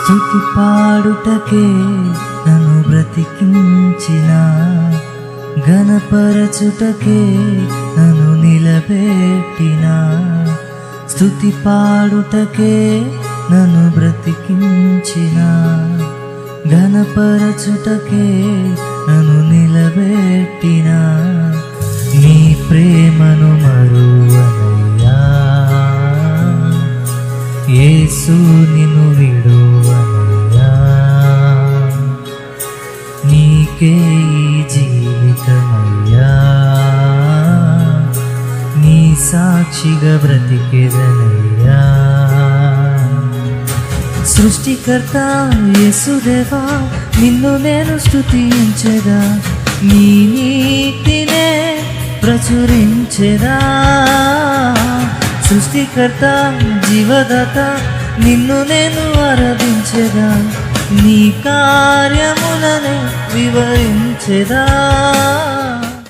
స్తుతి పాడుటకే నన్ను బ్రతికించిన, ఘనపరచుటకే నన్ను నిలబెట్టిన. స్తుతి పాడుటకే నన్ను బ్రతికించిన, ఘనపరచుటకే నన్ను నిలబెట్టిన. నీ ప్రేమను మరువనయ్యా, యేసు నిన్ను విడువనయ్యా. నీకే ఈ జీవితమయ్యా, నీ సాక్షిగా బ్రతికెదనయ్యా. సృష్టికర్త యేసుదేవా, నిన్ను నేను స్తుతించెదా, నీ నీతినే ప్రచురించెదా. సృష్టికర్త జీవదాత, నిన్ను నేను ఆరాధించెదా, నీ కార్యములను వివరించెదా.